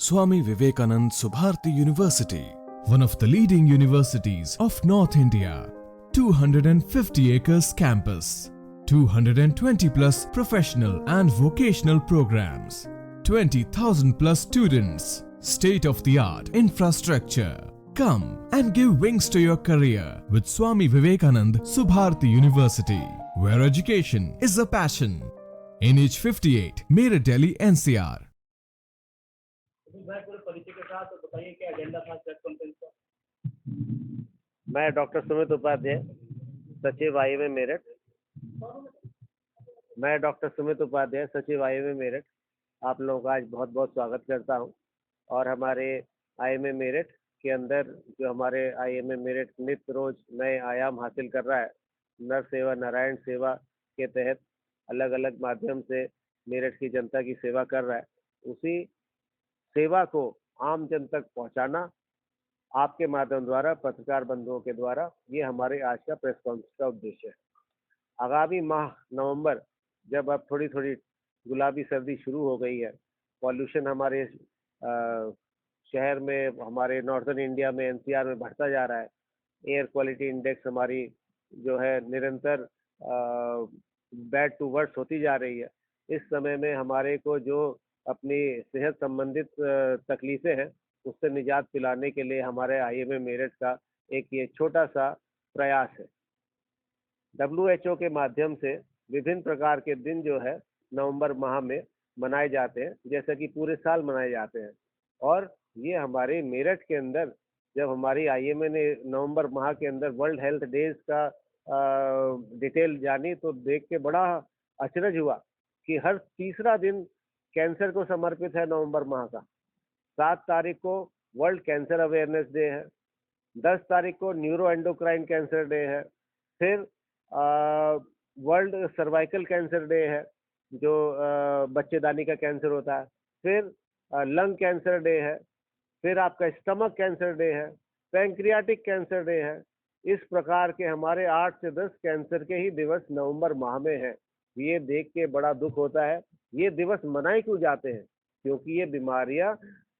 Swami Vivekanand Subharti University, one of the leading universities of North India. 250 acres campus, 220 plus professional and vocational programs, 20,000 plus students, state-of-the-art infrastructure. Come and give wings to your career with Swami Vivekanand Subharti University, where education is a passion. NH58, Meerut, Delhi, NCR. पूरे परिचय के साथ बताइए क्या agenda था press conference का। मैं doctor Sumit Upadhyay, सचिव आईएमए मेरठ। आप लोगों का आज बहुत बहुत स्वागत करता हूं। और हमारे आईएमए मेरठ के अंदर जो हमारे आईएमए मेरठ नित्य रोज नए आयाम हासिल कर रहा है, नर सेवा नारायण सेवा के तहत अलग अलग माध्यम से मेरठ की जनता की सेवा कर रहा है। उसी सेवा को आम जन तक पहुंचाना आपके माध्यम द्वारा, पत्रकार बंधुओं के द्वारा, ये हमारे आज का प्रेस कॉन्फ्रेंस का उद्देश्य है। आगामी माह नवंबर, जब अब थोड़ी थोड़ी गुलाबी सर्दी शुरू हो गई है, पॉल्यूशन हमारे शहर में, हमारे नॉर्दर्न इंडिया में, एनसीआर में बढ़ता जा रहा है। एयर क्वालिटी इंडेक्स हमारी जो है निरंतर बैड टू वर्स होती जा रही है। इस समय में हमारे को जो अपनी सेहत संबंधित तकलीफें हैं, उससे निजात दिलाने के लिए हमारे आईएमए मेरठ का एक ये छोटा सा प्रयास है। WHO के माध्यम से विभिन्न प्रकार के दिन जो है नवंबर माह में मनाए जाते हैं, जैसे कि पूरे साल मनाए जाते हैं। और ये हमारे मेरठ के अंदर जब हमारी आईएमए ने नवंबर माह के अंदर वर्ल्ड हेल्थ डेज का डिटेल जानी, तो देख के बड़ा अचरज हुआ कि हर तीसरा दिन कैंसर को समर्पित है नवंबर माह का। 7 तारीख को वर्ल्ड कैंसर अवेयरनेस डे है, 10 तारीख को न्यूरो एंडोक्राइन कैंसर डे है, फिर वर्ल्ड सर्वाइकल कैंसर डे है, जो बच्चेदानी का कैंसर होता है, फिर लंग कैंसर डे है, फिर आपका स्टमक कैंसर डे है, पैंक्रियाटिक कैंसर डे है। इस प्रकार के हमारे 8 से 10 कैंसर के ही दिवस नवंबर माह में है। ये देख के बड़ा दुख होता है। ये दिवस मनाए क्यों जाते हैं? क्योंकि ये बीमारियां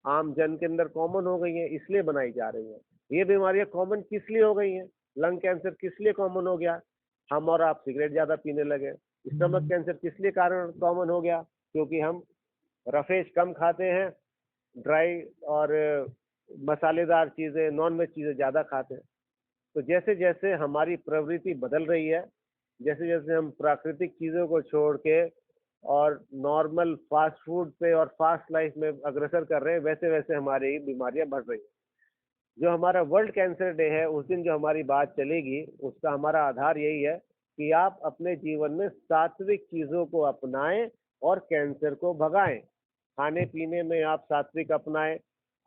आम जन के अंदर कॉमन हो गई हैं, इसलिए बनाई जा रही हैं। ये बीमारियां कॉमन किस लिए हो गई हैं? लंग कैंसर किस लिए कॉमन हो गया? हम और आप सिगरेट ज्यादा पीने लगे। स्टमक कैंसर किस लिए कारण कॉमन हो गया? क्योंकि हम रफेज कम खाते हैं, ड्राई और मसालेदार चीजें, नॉन वेज चीजें ज्यादा खाते हैं। तो जैसे जैसे हमारी प्रवृत्ति बदल रही है, जैसे जैसे हम प्राकृतिक चीजों को छोड़ के और नॉर्मल फास्ट फूड पे और फास्ट लाइफ में अग्रसर कर रहे हैं, वैसे वैसे हमारी बीमारियां बढ़ रही हैं। जो हमारा वर्ल्ड कैंसर डे है, उस दिन जो हमारी बात चलेगी, उसका हमारा आधार यही है कि आप अपने जीवन में सात्विक चीजों को अपनाएं और कैंसर को भगाएं। खाने पीने में आप सात्विक अपनाएं,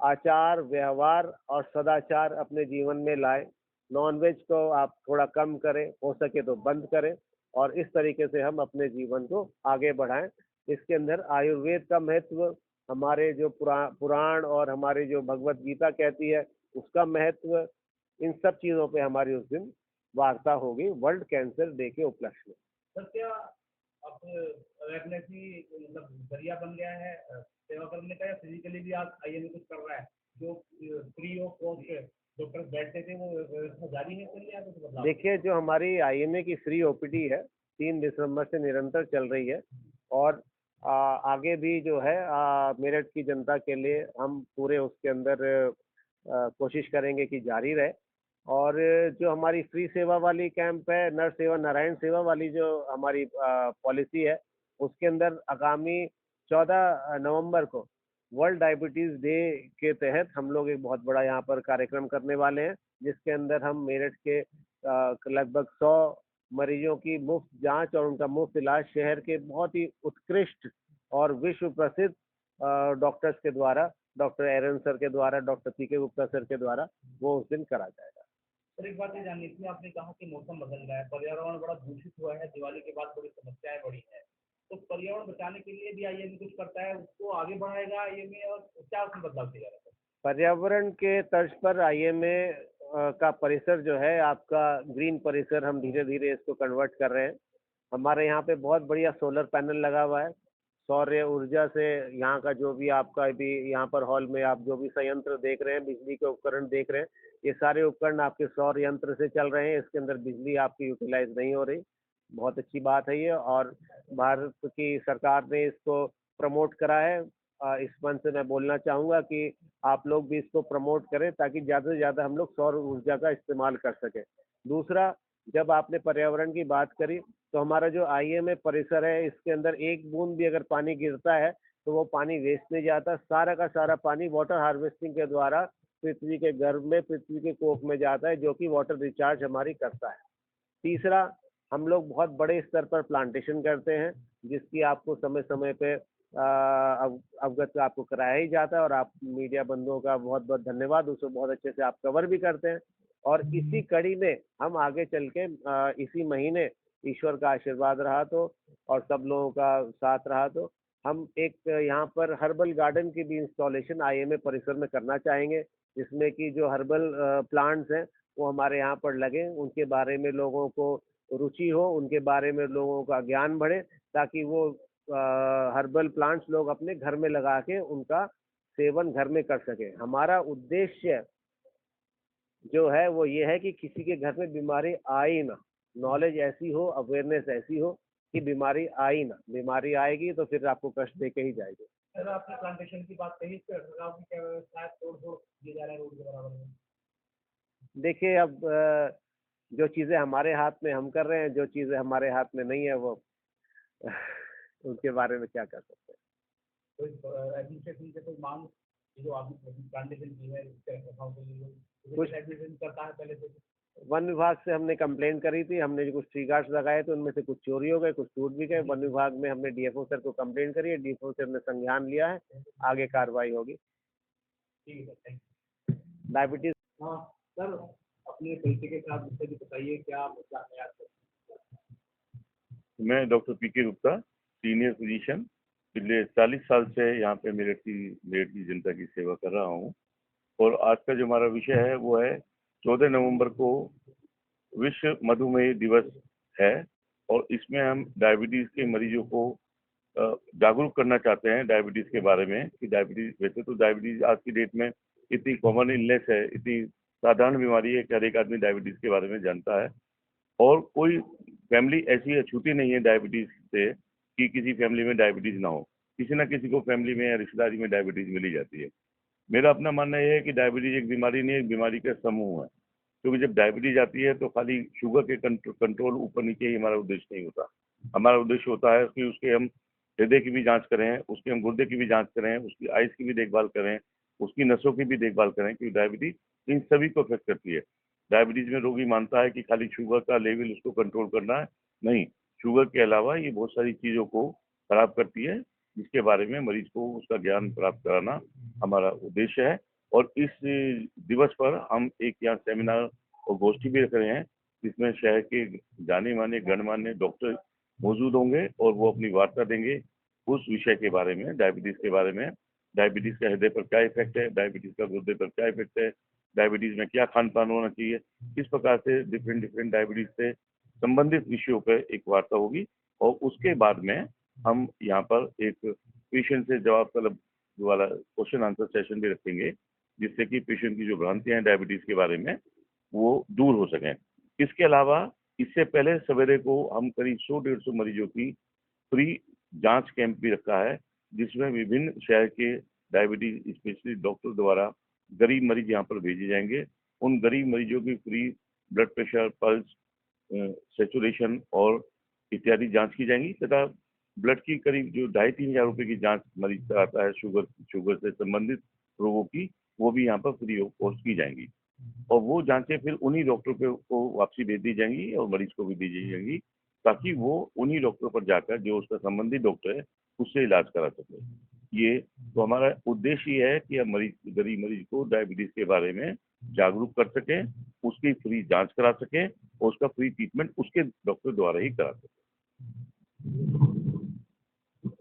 आचार व्यवहार और सदाचार अपने जीवन में लाएं। नॉनवेज को आप थोड़ा कम करें, हो सके तो बंद करें, और इस तरीके से हम अपने जीवन को आगे बढ़ाएं। इसके अंदर आयुर्वेद का महत्व, हमारे जो पुराण और हमारे जो भगवत गीता कहती है, उसका महत्व, इन सब चीजों पे हमारी उस दिन वार्ता होगी वर्ल्ड कैंसर डे के उपलक्ष्य में। सर, क्या अब अवेयरनेस ही मतलब जरिया बन गया है सेवा करने का, या फिजिकली भी आप आईएमए कुछ कर रहा है? जो फ्री ऑफ कॉस्ट डॉक्टर बैठते थे, वो व्यवस्था जारी है चल रही है? कुछ बदलाव? देखिए, जो हमारी आईएमए की फ्री ओपीडी है 3 दिसंबर से निरंतर चल रही है, और आगे भी जो है मेरठ की जनता के लिए हम पूरे उसके अंदर कोशिश करेंगे कि जारी रहे। और जो हमारी फ्री सेवा वाली कैंप है, नर सेवा नारायण सेवा वाली जो हमारी पॉलिसी है, उसके अंदर आगामी 14 नवंबर को वर्ल्ड डायबिटीज डे के तहत हम लोग एक बहुत बड़ा यहाँ पर कार्यक्रम करने वाले हैं, जिसके अंदर हम मेरठ के लगभग 100 मरीजों की मुफ्त जांच और उनका मुफ्त इलाज शहर के बहुत ही उत्कृष्ट और विश्व प्रसिद्ध डॉक्टर्स के द्वारा, डॉक्टर एरन सर के द्वारा, डॉक्टर पीके गुप्ता सर के द्वारा, वो उस दिन करा जाएगा। सर, एक बात ये जाननी थी, आपने कहा कि मौसम बदल रहा है, पर्यावरण बड़ा दूषित हुआ है, दिवाली के बाद बड़ी समस्याएं बढ़ी है, तो पर्यावरण बचाने के लिए भी आईएमए कुछ करता है, उसको आगे बढ़ाएगा आईएमए, और क्या उसमें बदलाव किया जा रहा है? पर्यावरण के तर्ज पर आईएमए का परिसर जो है आपका ग्रीन परिसर, हम धीरे धीरे इसको कन्वर्ट कर रहे हैं। हमारे यहाँ पे बहुत बढ़िया सोलर पैनल लगा हुआ है। सौर ऊर्जा से यहाँ का जो भी आपका भी यहाँ पर हॉल में आप जो भी संयंत्र देख रहे हैं, बिजली के उपकरण देख रहे हैं, ये सारे उपकरण आपके सौर यंत्र से चल रहे हैं। इसके अंदर बिजली आपकी यूटिलाइज नहीं हो रही। बहुत अच्छी बात है ये, और भारत की सरकार ने इसको प्रमोट करा है। इस मंच से मैं बोलना चाहूँगा कि आप लोग भी इसको प्रमोट करें ताकि ज़्यादा से ज़्यादा हम लोग सौर ऊर्जा का इस्तेमाल कर सकें। दूसरा, जब आपने पर्यावरण की बात करी, तो हमारा जो आईएमए परिसर है, इसके अंदर एक बूंद भी अगर पानी गिरता है तो वो पानी वेस्ट नहीं जाता। सारा का सारा पानी वाटर हार्वेस्टिंग के द्वारा पृथ्वी के गर्भ में, पृथ्वी के कोख में जाता है, जो कि वाटर रिचार्ज हमारी करता है। तीसरा, हम लोग बहुत बड़े स्तर पर प्लांटेशन करते हैं, जिसकी आपको समय समय पे अवगत आपको कराया ही जाता है, और आप मीडिया बंधुओं का बहुत बहुत धन्यवाद, उसको बहुत अच्छे से आप कवर भी करते हैं। और इसी कड़ी में हम आगे चल के इसी महीने, ईश्वर का आशीर्वाद रहा तो और सब लोगों का साथ रहा तो, हम एक यहाँ पर हर्बल गार्डन की भी इंस्टॉलेशन आईएमए परिसर में करना चाहेंगे, जिसमें कि जो हर्बल प्लांट्स हैं वो हमारे यहाँ पर लगे, उनके बारे में लोगों को रुचि हो, उनके बारे में लोगों का ज्ञान बढ़े, ताकि वो हर्बल प्लांट्स लोग अपने घर में लगा के उनका सेवन घर में कर सके। हमारा उद्देश्य जो है वो ये है कि किसी के घर में बीमारी आए ही ना। नॉलेज ऐसी हो, अवेयरनेस ऐसी हो कि बीमारी आई ना। बीमारी आएगी तो फिर आपको कष्ट दे के ही जाएगी। सर, आपने प्लांटेशन की बात कही, इसके सरकार की क्या व्यवस्था है? तोड़-फोड़ किए जा रहे हैं रोड के बराबर में। देखिए, अब जो चीज़ें हमारे हाथ में हम कर रहे हैं, जो चीज़ें हमारे हाथ में नहीं है वो उनके बारे में क्या कर सकते हैं। कोई एडमिनिस्ट्रेशन से कोई मांग, जो आपने प्लांटेशन की है इसके रखरखाव के लिए, कुछ एडमिनिस्ट्रेशन करता है पहले से? वन विभाग से हमने कंप्लेंट करी थी, हमने जो कुछ ट्री गार्ड्स लगाए थे उनमें से कुछ चोरी हो गए, कुछ टूट भी गए। वन विभाग में हमने डीएफओ सर को कंप्लेंट करी है, डीएफओ सर ने संज्ञान लिया है, आगे कार्रवाई होगी। ठीक है सर, थैंक यू। डायबिटीज हाँ सर, अपने परिचय के साथ मुझसे भी बताइए, क्या आप याद करते मैं डॉक्टर पीके गुप्ता, सीनियर फिजिशियन, पिछले 40 साल से यहाँ पे मेरठ की जनता की सेवा कर रहा हूँ। और आज का जो हमारा विषय है वो है 14 नवंबर को विश्व मधुमेह दिवस है, और इसमें हम डायबिटीज के मरीजों को जागरूक करना चाहते हैं डायबिटीज के बारे में। कि डायबिटीज, वैसे तो डायबिटीज आज की डेट में इतनी कॉमन इलनेस है, इतनी साधारण बीमारी है कि हर एक आदमी डायबिटीज के बारे में जानता है। और कोई फैमिली ऐसी अछूती नहीं है डायबिटीज से कि किसी फैमिली में डायबिटीज ना हो। किसी ना किसी को फैमिली में या रिश्तेदारी में डायबिटीज मिली जाती है। मेरा अपना मानना यह है कि डायबिटीज एक बीमारी नहीं, एक बीमारी का समूह है। क्योंकि जब डायबिटीज आती है तो खाली शुगर के कंट्रोल ऊपर नीचे ही हमारा उद्देश्य नहीं होता। हमारा उद्देश्य होता है कि उसके हम हृदय की भी जांच करें, उसके हम गुर्दे की भी जांच करें, उसकी आइस की भी देखभाल करें, उसकी नसों की भी देखभाल करें, क्योंकि डायबिटीज इन सभी को अफेक्ट करती है। डायबिटीज में रोगी मानता है कि खाली शुगर का लेवल उसको कंट्रोल करना है, नहीं, शुगर के अलावा ये बहुत सारी चीज़ों को खराब करती है, जिसके बारे में मरीज को उसका ज्ञान प्राप्त कराना हमारा उद्देश्य है। और इस दिवस पर हम एक यहाँ सेमिनार और गोष्ठी भी रख रहे हैं, जिसमें शहर के जाने माने गणमान्य डॉक्टर मौजूद होंगे और वो अपनी वार्ता देंगे उस विषय के बारे में, डायबिटीज के बारे में। डायबिटीज का हृदय पर क्या इफेक्ट है, डायबिटीज का गुर्दे पर क्या इफेक्ट है, डायबिटीज में क्या खान पान होना चाहिए, इस प्रकार से डिफरेंट डायबिटीज से संबंधित विषयों पर एक वार्ता होगी। और उसके बाद में हम यहाँ पर एक पेशेंट से जवाब तलब वाला क्वेश्चन आंसर सेशन भी रखेंगे, जिससे कि पेशेंट की जो भ्रांतियां हैं डायबिटीज के बारे में वो दूर हो सकें। इसके अलावा इससे पहले सवेरे को हम करीब 100-150 मरीजों की फ्री जांच कैंप भी रखा है, जिसमें विभिन्न शहर के डायबिटीज स्पेशलिस्ट डॉक्टर द्वारा गरीब मरीज यहाँ पर भेजे जाएंगे। उन गरीब मरीजों की free blood pressure, pulse, saturation और इत्यादि जांच की जाएंगी, तथा ब्लड की करीब जो 2,500-3 हज़ार रुपये की जांच मरीज कराता है शुगर से संबंधित रोगों की, वो भी यहाँ पर फ्री ऑफ कॉस्ट की जाएंगी। और वो जांचें फिर उन्हीं डॉक्टर को वापसी भेज दी जाएंगी और मरीज को भी दी जाएंगी, ताकि वो उन्हीं डॉक्टर पर जाकर, जो उसका संबंधित डॉक्टर है, उससे इलाज करा सके। ये तो हमारा उद्देश्य ये है कि हम गरीब मरीज को डायबिटीज के बारे में जागरूक कर सकें, उसकी फ्री जांच करा सकें और उसका फ्री ट्रीटमेंट उसके डॉक्टर द्वारा ही करा सकें।